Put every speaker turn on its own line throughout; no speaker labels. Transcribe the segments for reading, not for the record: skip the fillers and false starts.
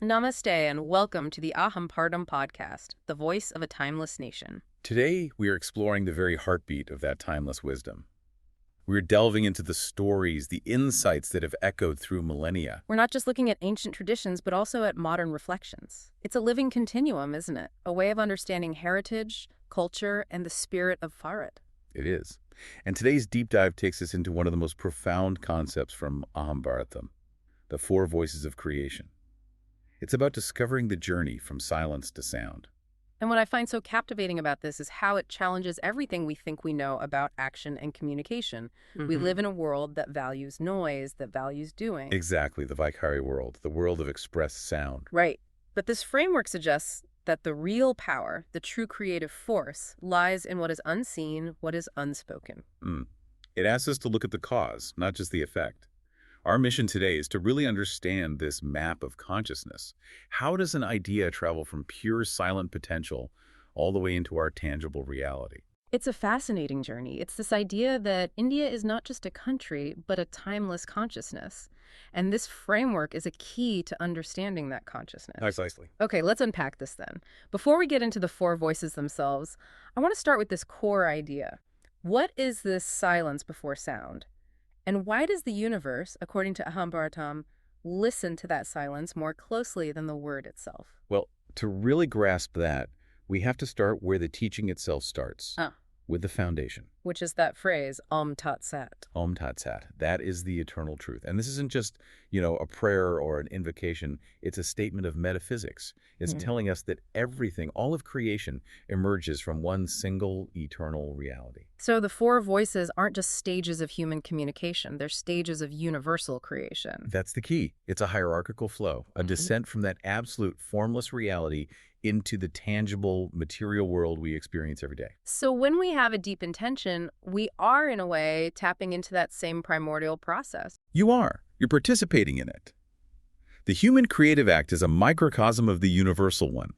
Namaste and welcome to the Aham Bharatham podcast, the voice of a timeless nation.
Today, we are exploring the very heartbeat of that timeless wisdom. We're delving into the stories, the insights that have echoed through millennia.
We're not just looking at ancient traditions, but also at modern reflections. It's a living continuum, isn't it? A way of understanding heritage, culture, and the spirit of Bharat.
It is. And today's deep dive takes us into one of the most profound concepts from Aham Bharatham, the four voices of creation. It's about discovering the journey from silence to sound.
And what I find so captivating about this is how it challenges everything we think we know about action and communication. We live in a world that values noise, that values doing.
Exactly, the Vaikhari world, the world of expressed sound.
Right. But this framework suggests that the real power, the true creative force, lies in what is unseen, what is unspoken.
It asks us to look at the cause, not just the effect. Our mission today is to really understand this map of consciousness. How does an idea travel from pure silent potential all the way into our tangible reality?
It's a fascinating journey. It's this idea that India is not just a country, but a timeless consciousness. And this framework is a key to understanding that consciousness.
Precisely.
Okay, let's unpack this then. Before we get into the four voices themselves, I want to start with this core idea. What is this silence before sound? And why does the universe, according to Aham Bharatham, listen to that silence more closely than the word itself?
Well, to really grasp that, we have to start where the teaching itself starts, with the foundation.
Which is that phrase, Om Tat Sat.
Om Tat Sat. That is the eternal truth. And this isn't just, a prayer or an invocation. It's a statement of metaphysics. It's telling us that everything, all of creation, emerges from one single eternal reality.
So the four voices aren't just stages of human communication. They're stages of universal creation.
That's the key. It's a hierarchical flow, a descent from that absolute formless reality into the tangible material world we experience every day.
So when we have a deep intention, we are, in a way, tapping into that same primordial process.
You are. You're participating in it. The human creative act is a microcosm of the universal one.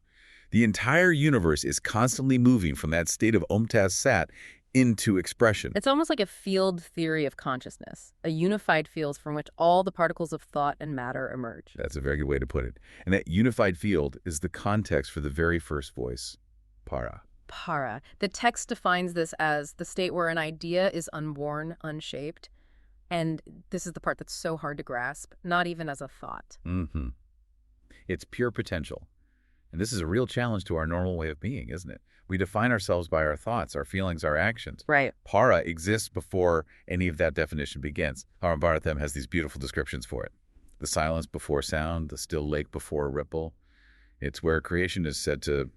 The entire universe is constantly moving from that state of Om Tat Sat into expression.
It's almost like a field theory of consciousness, a unified field from which all the particles of thought and matter emerge.
That's a very good way to put it. And that unified field is the context for the very first voice, para.
Para. The text defines this as the state where an idea is unborn, unshaped. And this is the part that's so hard to grasp, not even as a thought.
It's pure potential. And this is a real challenge to our normal way of being, isn't it? We define ourselves by our thoughts, our feelings, our actions.
Right.
Para exists before any of that definition begins. Aham Bharatham has these beautiful descriptions for it. The silence before sound, the still lake before a ripple. It's where creation is said to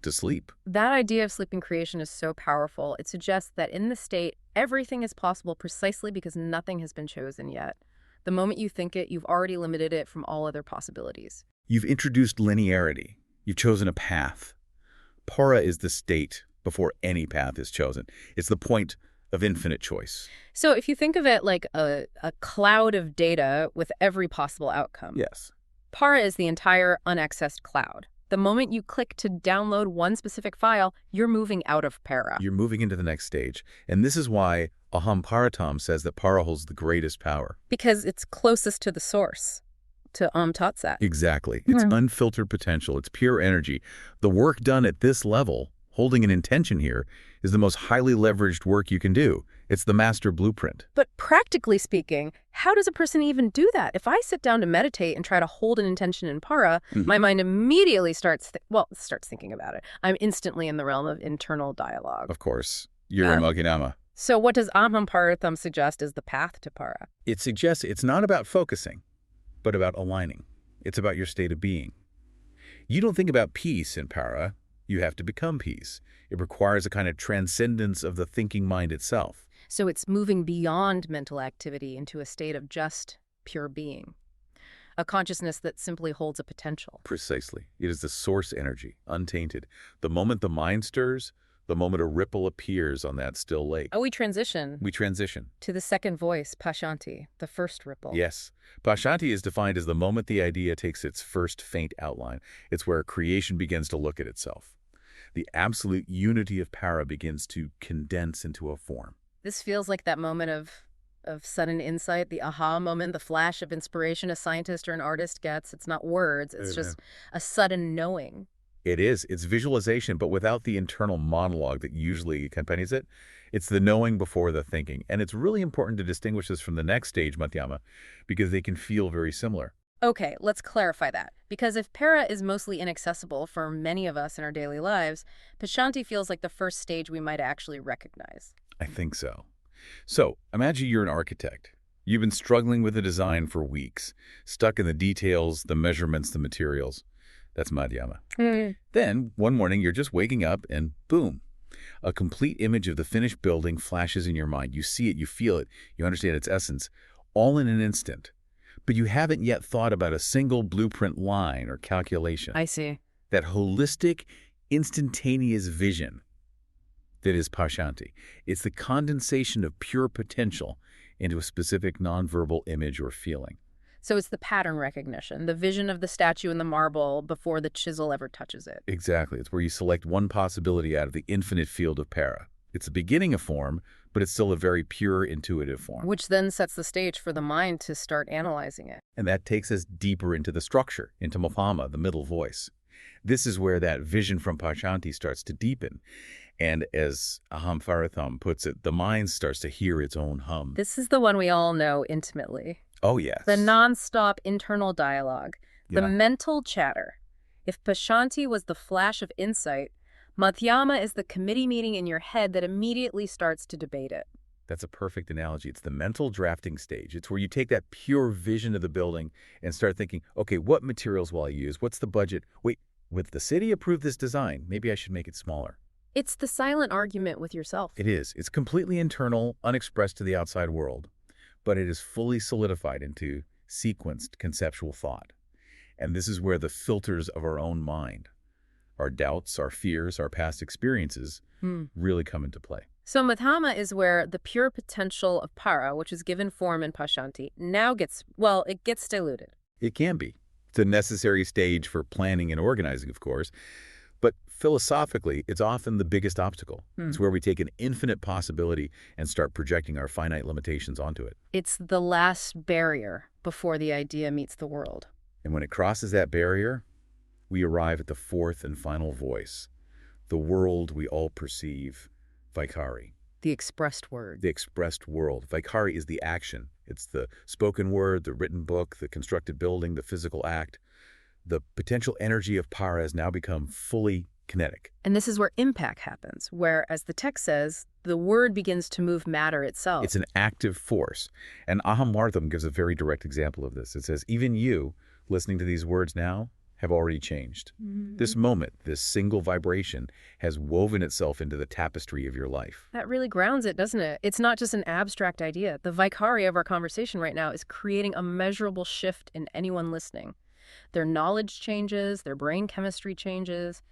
sleep.
That idea of sleeping creation is so powerful. It suggests that in the state, everything is possible precisely because nothing has been chosen yet. The moment you think it, you've already limited it from all other possibilities.
You've introduced linearity. You've chosen a path. Para is the state before any path is chosen. It's the point of infinite choice.
So if you think of it like a cloud of data with every possible outcome.
Yes.
Para is the entire unaccessed cloud. The moment you click to download one specific file, you're moving out of para.
You're moving into the next stage. And this is why Aham Bharatham says that para holds the greatest power.
Because it's closest to the source, to Om Tat Sat.
Exactly. It's unfiltered potential. It's pure energy. The work done at this level, holding an intention here, is the most highly leveraged work you can do. It's the master blueprint.
But practically speaking, how does a person even do that? If I sit down to meditate and try to hold an intention in para, my mind immediately starts thinking about it. I'm instantly in the realm of internal dialogue.
Of course. You're a Madhyama.
So what does Aham Bharatham suggest is the path to para?
It suggests it's not about focusing, but about aligning. It's about your state of being. You don't think about peace in para. You have to become peace. It requires a kind of transcendence of the thinking mind itself.
So it's moving beyond mental activity into a state of just pure being, a consciousness that simply holds a potential.
Precisely. It is the source energy, untainted. The moment the mind stirs, the moment a ripple appears on that still lake.
Oh, we transition.
We transition.
To the second voice, Pashyanti, the first ripple.
Yes. Pashyanti is defined as the moment the idea takes its first faint outline. It's where creation begins to look at itself. The absolute unity of para begins to condense into a form.
This feels like that moment of of sudden insight, the aha moment, the flash of inspiration a scientist or an artist gets. It's not words, it's
Amen.
just a sudden knowing.
It is. It's visualization, but without the internal monologue that usually accompanies it. It's the knowing before the thinking. And it's really important to distinguish this from the next stage, Madhyama, because they can feel very similar.
Okay, let's clarify that. Because if para is mostly inaccessible for many of us in our daily lives, Pashyanti feels like the first stage we might actually recognize.
I think so. So, imagine you're an architect. You've been struggling with a design for weeks, stuck in the details, the measurements, the materials. That's Madhyama. Then, one morning, you're just waking up and boom, a complete image of the finished building flashes in your mind. You see it, you feel it, you understand its essence, all in an instant. But you haven't yet thought about a single blueprint line or calculation.
I see.
That holistic, instantaneous vision that is Pashyanti. It's the condensation of pure potential into a specific nonverbal image or feeling.
So it's the pattern recognition, the vision of the statue in the marble before the chisel ever touches it.
Exactly. It's where you select one possibility out of the infinite field of para. It's the beginning of form, but it's still a very pure, intuitive form.
Which then sets the stage for the mind to start analyzing it.
And that takes us deeper into the structure, into Madhyama, the middle voice. This is where that vision from Pashyanti starts to deepen. And as Aham Bharatham puts it, the mind starts to hear its own hum.
This is the one we all know intimately.
Oh, yes.
The non-stop internal dialogue, the
Yeah.
mental chatter. If Pashyanti was the flash of insight, Madhyama is the committee meeting in your head that immediately starts to debate it.
That's a perfect analogy. It's the mental drafting stage. It's where you take that pure vision of the building and start thinking, okay, what materials will I use? What's the budget? Wait, would the city approve this design? Maybe I should make it smaller.
It's the silent argument with yourself.
It is. It's completely internal, unexpressed to the outside world, but it is fully solidified into sequenced conceptual thought. And this is where the filters of our own mind, our doubts, our fears, our past experiences really come into play.
So Madhyama is where the pure potential of para, which is given form in Pashyanti, now gets, well, it gets diluted.
It can be. It's a necessary stage for planning and organizing, of course. But philosophically, it's often the biggest obstacle. It's where we take an infinite possibility and start projecting our finite limitations onto it.
It's the last barrier before the idea meets the world.
And when it crosses that barrier, we arrive at the fourth and final voice, the world we all perceive, Vaikhari.
The expressed word.
The expressed world. Vaikhari is the action. It's the spoken word, the written book, the constructed building, the physical act. The potential energy of para has now become fully kinetic.
And this is where impact happens, where, as the text says, the word begins to move matter itself.
It's an active force. And Aham Bharatham gives a very direct example of this. It says, even you, listening to these words now, have already changed. This moment, this single vibration, has woven itself into the tapestry of your life.
That really grounds it, doesn't it? It's not just an abstract idea. The Vaikhari of our conversation right now is creating a measurable shift in anyone listening. Their knowledge changes, their brain chemistry changes,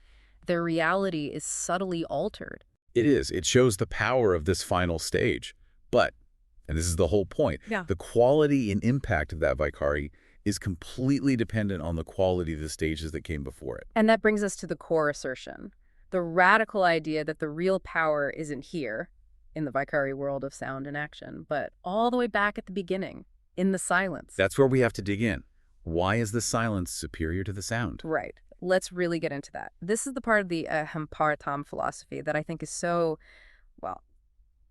their reality is subtly altered.
It is. It shows the power of this final stage. But, and this is the whole point, the quality and impact of that Vaikhari is completely dependent on the quality of the stages that came before it.
And that brings us to the core assertion, the radical idea that the real power isn't here, in the Vaikhari world of sound and action, but all the way back at the beginning, in the silence.
That's where we have to dig in. Why is the silence superior to the sound?
Right. Let's really get into that. This is the part of the Aham Bharatham philosophy that I think is so, well,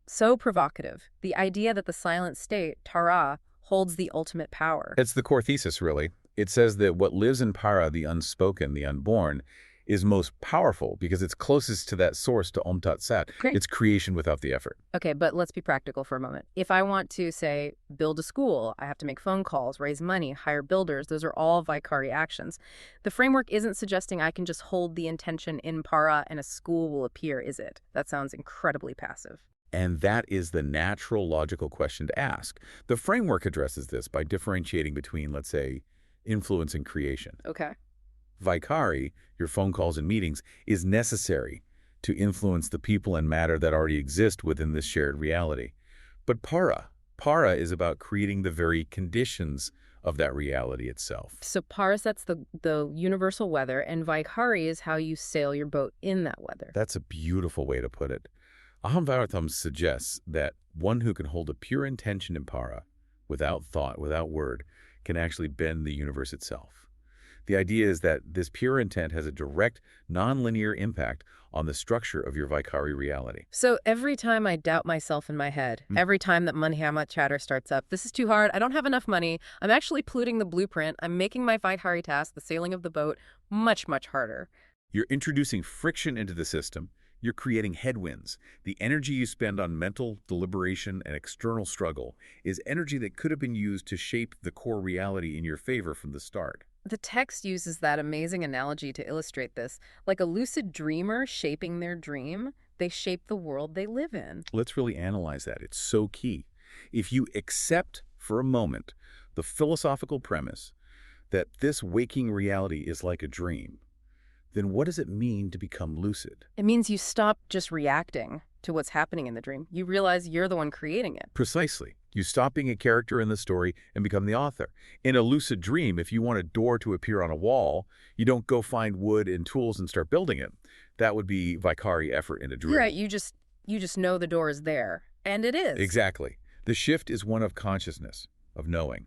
so provocative. The idea that the silent state, tara, holds the ultimate power.
It's the core thesis, really. It says that what lives in para, the unspoken, the unborn, is most powerful because it's closest to that source, to Om Tat Sat.
Great.
It's creation without the effort.
Okay, but let's be practical for a moment. If I want to, say, build a school, I have to make phone calls, raise money, hire builders. Those are all Vaikhari actions. The framework isn't suggesting I can just hold the intention in para and a school will appear, is it? That sounds incredibly passive.
And that is the natural, logical question to ask. The framework addresses this by differentiating between, let's say, influence and creation.
Okay.
Vaikhari, your phone calls and meetings, is necessary to influence the people and matter that already exist within this shared reality. But para is about creating the very conditions of that reality itself.
So para sets the universal weather, and Vaikhari is how you sail your boat in that weather.
That's a beautiful way to put it. Aham Bharatham suggests that One who can hold a pure intention in para, without thought, without word, can actually bend the universe itself. The idea is that this pure intent has a direct, nonlinear impact on the structure of your Vaikhari reality.
So every time I doubt myself in my head,
Mm.
every time that Madhyama chatter starts up, this is too hard, I don't have enough money, I'm actually polluting the blueprint, I'm making my Vaikhari task, the sailing of the boat, much, much harder.
You're introducing friction into the system. You're creating headwinds. The energy you spend on mental deliberation and external struggle is energy that could have been used to shape the core reality in your favor from the start.
The text uses that amazing analogy to illustrate this. Like a lucid dreamer shaping their dream, they shape the world they live in.
Let's really analyze that. It's so key. If you accept for a moment the philosophical premise that this waking reality is like a dream, then what does it mean to become lucid?
It means you stop just reacting to what's happening in the dream. You realize you're the one creating it.
Precisely. You stop being a character in the story and become the author. In a lucid dream, if you want a door to appear on a wall, you don't go find wood and tools and start building it. That would be Vaikhari effort in a dream.
Right, you just know the door is there. And it is.
Exactly. The shift is one of consciousness, of knowing.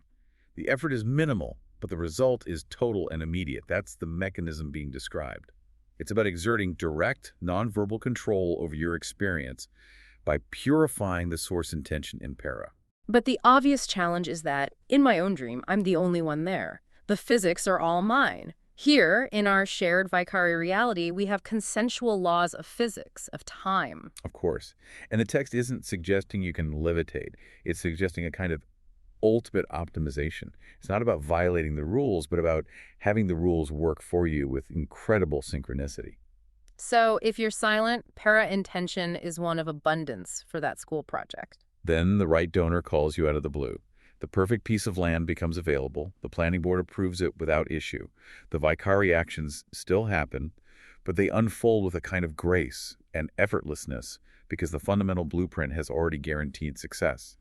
The effort is minimal, but the result is total and immediate. That's the mechanism being described. It's about exerting direct, nonverbal control over your experience by purifying the source intention in para.
But the obvious challenge is that, in my own dream, I'm the only one there. The physics are all mine. Here, in our shared Vaikhari reality, we have consensual laws of physics, of time.
Of course. And the text isn't suggesting you can levitate. It's suggesting a kind of ultimate optimization. It's not about violating the rules, but about having the rules work for you with incredible synchronicity.
So, if you're silent, para intention is one of abundance for that school project.
Then the right donor calls you out of the blue. The perfect piece of land becomes available. The planning board approves it without issue. The Vaikhari actions still happen, but they unfold with a kind of grace and effortlessness because the fundamental blueprint has already guaranteed success.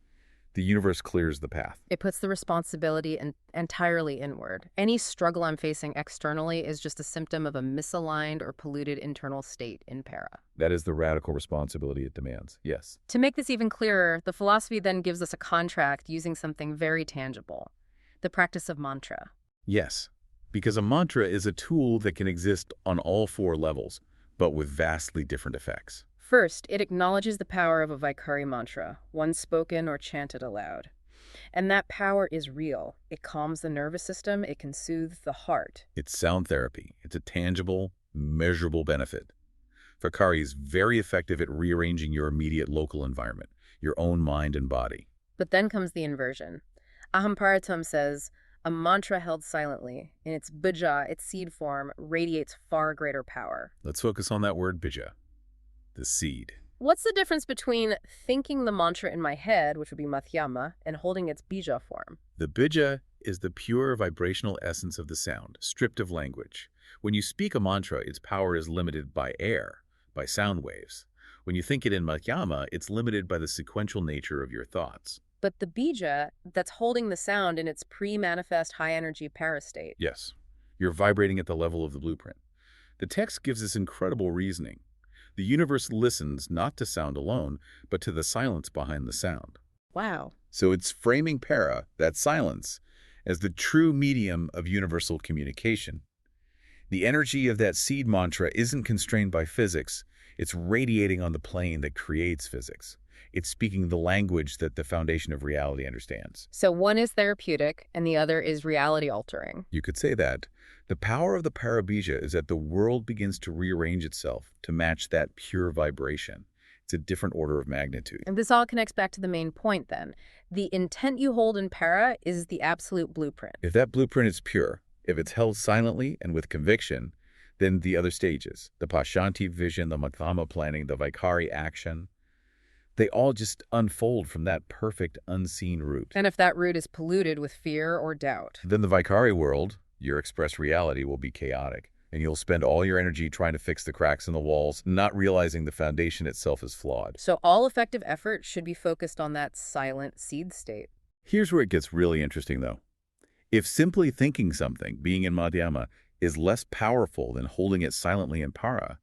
The universe clears the path.
It puts the responsibility entirely inward. Any struggle I'm facing externally is just a symptom of a misaligned or polluted internal state in para.
That is the radical responsibility it demands, yes.
To make this even clearer, the philosophy then gives us a contract using something very tangible, the practice of mantra.
Yes, because a mantra is a tool that can exist on all four levels, but with vastly different effects.
First, it acknowledges the power of a Vaikhari mantra, one spoken or chanted aloud. And that power is real. It calms the nervous system, it can soothe the heart.
It's sound therapy. It's a tangible, measurable benefit. Vaikhari is very effective at rearranging your immediate local environment, your own mind and body.
But then comes the inversion. Aham Bharatham says, a mantra held silently, in its bija, its seed form, radiates far greater power.
Let's focus on that word bija, the seed.
What's the difference between thinking the mantra in my head, which would be Madhyama, and holding its bija form?
The bija is the pure vibrational essence of the sound, stripped of language. When you speak a mantra, its power is limited by air, by sound waves. When you think it in Madhyama, it's limited by the sequential nature of your thoughts.
But the bija, that's holding the sound in its pre-manifest high-energy para state.
Yes, you're vibrating at the level of the blueprint. The text gives us incredible reasoning. The universe listens not to sound alone, but to the silence behind the sound.
Wow.
So it's framing para, that silence, as the true medium of universal communication. The energy of that seed mantra isn't constrained by physics. It's radiating on the plane that creates physics. It's speaking the language that the foundation of reality understands.
So one is therapeutic and the other is reality-altering.
You could say that. The power of the parabija is that the world begins to rearrange itself to match that pure vibration. It's a different order of magnitude.
And this all connects back to the main point then. The intent you hold in para is the absolute blueprint.
If that blueprint is pure, if it's held silently and with conviction, then the other stages, the Pashyanti vision, the Madhyama planning, the Vaikhari action, they all just unfold from that perfect unseen route.
And if that route is polluted with fear or doubt,
Then the Vaikhari world, your expressed reality, will be chaotic, and you'll spend all your energy trying to fix the cracks in the walls, not realizing the foundation itself is flawed.
so all effective effort should be focused on that silent seed state.
Here's where it gets really interesting, though. If simply thinking something, being in Madhyama, is less powerful than holding it silently in para,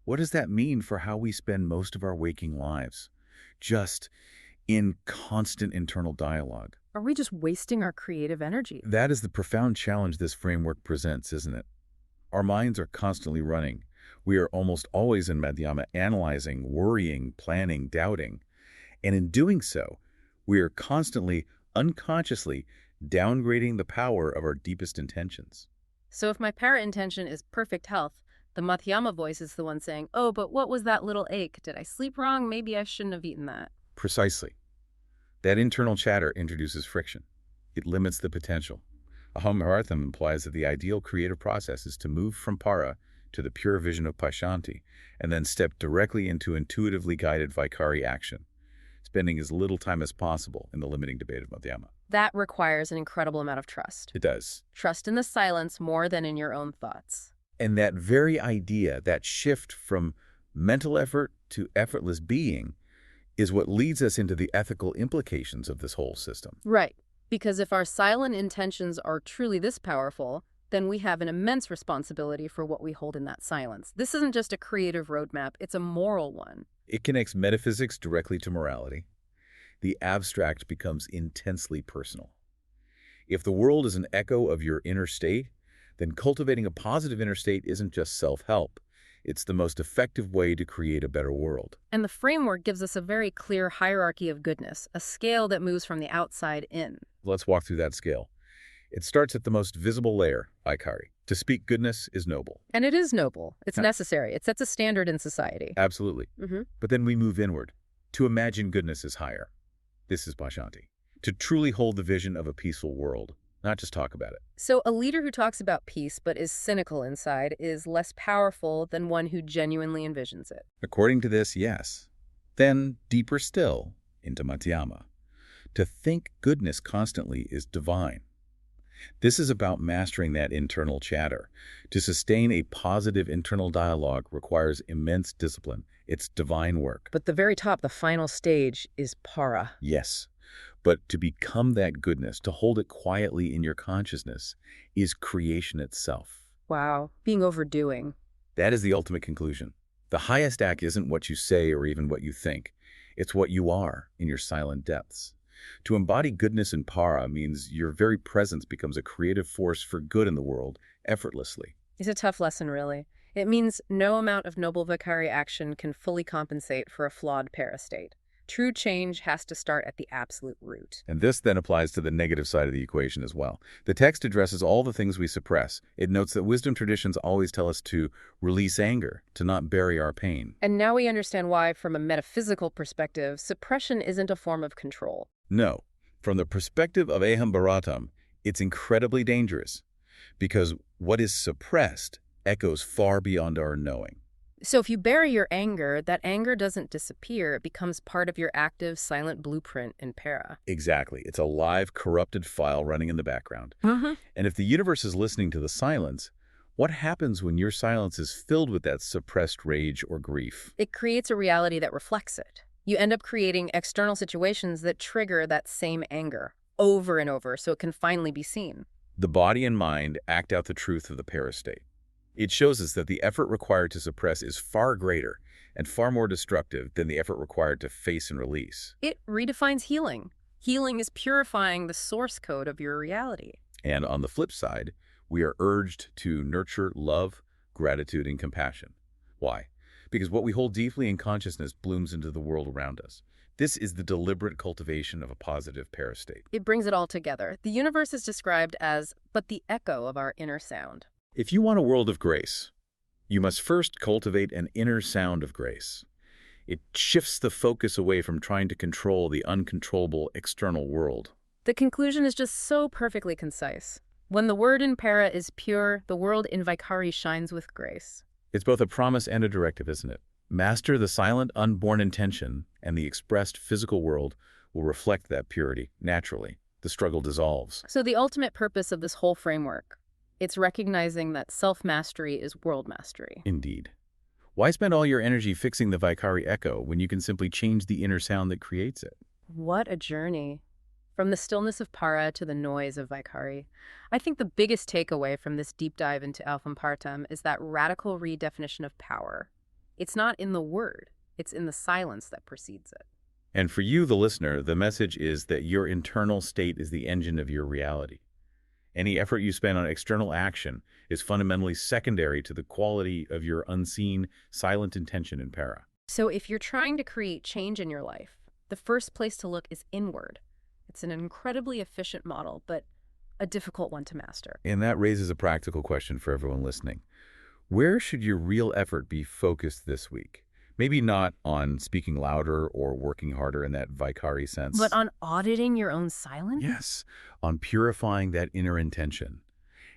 what does that mean for how we spend most of our waking lives? Just in constant internal dialogue.
Are we just wasting our creative energy?
That is the profound challenge this framework presents, isn't it? Our minds are constantly running. We are almost always in Madhyama analyzing, worrying, planning, doubting. And in doing so, we are constantly, unconsciously, downgrading the power of our deepest intentions.
So if my para intention is perfect health, the Madhyama voice is the one saying, oh, but what was that little ache? Did I sleep wrong? Maybe I shouldn't have eaten that.
Precisely. That internal chatter introduces friction. It limits the potential. Aham Bharatham implies that the ideal creative process is to move from para to the pure vision of Pashyanti, and then step directly into intuitively guided Vaikhari action, spending as little time as possible in the limiting debate of Madhyama.
That requires an incredible amount of trust.
It does.
Trust in the silence more than in your own thoughts.
And that very idea, that shift from mental effort to effortless being, is what leads us into the ethical implications of this whole system.
Right. Because if our silent intentions are truly this powerful, then we have an immense responsibility for what we hold in that silence. This isn't just a creative roadmap, it's a moral one.
It connects metaphysics directly to morality. The abstract becomes intensely personal. If the world is an echo of your inner state, then cultivating a positive inner state isn't just self-help. It's the most effective way to create a better world.
And the framework gives us a very clear hierarchy of goodness, a scale that moves from the outside in.
Let's walk through that scale. It starts at the most visible layer, Vaikhari. To speak goodness is noble.
And it is noble. It's
Yeah.
necessary. It sets a standard in society.
Absolutely. But then we move inward. To imagine goodness is higher. This is Pashyanti. To truly hold the vision of a peaceful world, not just talk about it.
So a leader who talks about peace but is cynical inside is less powerful than one who genuinely envisions it.
According to this, yes. Then, deeper still, into Madhyama. To think goodness constantly is divine. This is about mastering that internal chatter. To sustain a positive internal dialogue requires immense discipline. It's divine work.
But the very top, the final stage, is para.
Yes. But to become that goodness, to hold it quietly in your consciousness, is creation itself.
Wow. Being overdoing.
That is the ultimate conclusion. The highest act isn't what you say or even what you think. It's what you are in your silent depths. To embody goodness in para means your very presence becomes a creative force for good in the world, effortlessly.
It's a tough lesson, really. It means no amount of noble Vaikhari action can fully compensate for a flawed para state. True change has to start at the absolute root.
And this then applies to the negative side of the equation as well. The text addresses all the things we suppress. It notes that wisdom traditions always tell us to release anger, to not bury our pain.
And now we understand why, from a metaphysical perspective, suppression isn't a form of control.
No. From the perspective of Aham Bharatham, it's incredibly dangerous, because what is suppressed echoes far beyond our knowing.
So if you bury your anger, that anger doesn't disappear. It becomes part of your active, silent blueprint in para.
Exactly. It's a live, corrupted file running in the background. And if the universe is listening to the silence, what happens when your silence is filled with that suppressed rage or grief?
It creates a reality that reflects it. You end up creating external situations that trigger that same anger over and over so it can finally be seen.
The body and mind act out the truth of the para state. It shows us that the effort required to suppress is far greater and far more destructive than the effort required to face and release.
It redefines healing. Healing is purifying the source code of your reality.
And on the flip side, we are urged to nurture love, gratitude, and compassion. Why? Because what we hold deeply in consciousness blooms into the world around us. This is the deliberate cultivation of a positive para state.
It brings it all together. The universe is described as but the echo of our inner sound.
If you want a world of grace, you must first cultivate an inner sound of grace. It shifts the focus away from trying to control the uncontrollable external world.
The conclusion is just so perfectly concise. When the word in para is pure, the world in Vaikhari shines with grace.
It's both a promise and a directive, isn't it? Master the silent, unborn intention, and the expressed physical world will reflect that purity naturally. The struggle dissolves.
So the ultimate purpose of this whole framework, it's recognizing that self-mastery is world mastery.
Indeed. Why spend all your energy fixing the Vaikhari echo when you can simply change the inner sound that creates it?
What a journey. From the stillness of para to the noise of Vaikhari. I think the biggest takeaway from this deep dive into Aham Bharatham is that radical redefinition of power. It's not in the word, it's in the silence that precedes it.
And for you, the listener, the message is that your internal state is the engine of your reality. Any effort you spend on external action is fundamentally secondary to the quality of your unseen, silent intention in para.
So if you're trying to create change in your life, the first place to look is inward. It's an incredibly efficient model, but a difficult one to master.
And that raises a practical question for everyone listening. Where should your real effort be focused this week? Maybe not on speaking louder or working harder in that Vaikhari sense.
But on auditing your own silence?
Yes, on purifying that inner intention.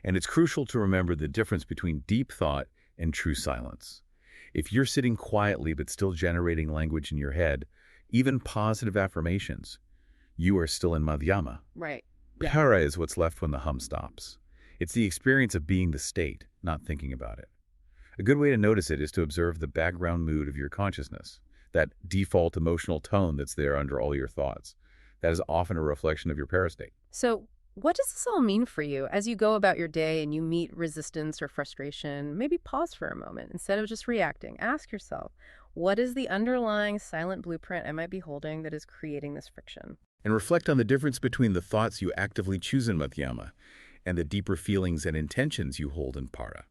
And it's crucial to remember the difference between deep thought and true silence. If you're sitting quietly but still generating language in your head, even positive affirmations, you are still in Madhyama.
Right.
Para is what's left when the hum stops. It's the experience of being the state, not thinking about it. A good way to notice it is to observe the background mood of your consciousness, that default emotional tone that's there under all your thoughts. That is often a reflection of your para state.
So what does this all mean for you as you go about your day and you meet resistance or frustration? Maybe pause for a moment instead of just reacting. Ask yourself, what is the underlying silent blueprint I might be holding that is creating this friction?
And reflect on the difference between the thoughts you actively choose in Madhyama and the deeper feelings and intentions you hold in para.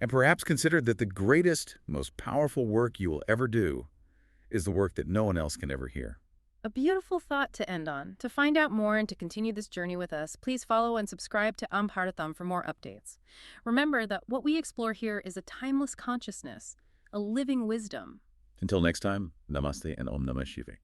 And perhaps consider that the greatest, most powerful work you will ever do is the work that no one else can ever hear.
A beautiful thought to end on. To find out more and to continue this journey with us, please follow and subscribe to Aham Bharatham for more updates. Remember that what we explore here is a timeless consciousness, a living wisdom.
Until next time, namaste and Om Namah Shivaya.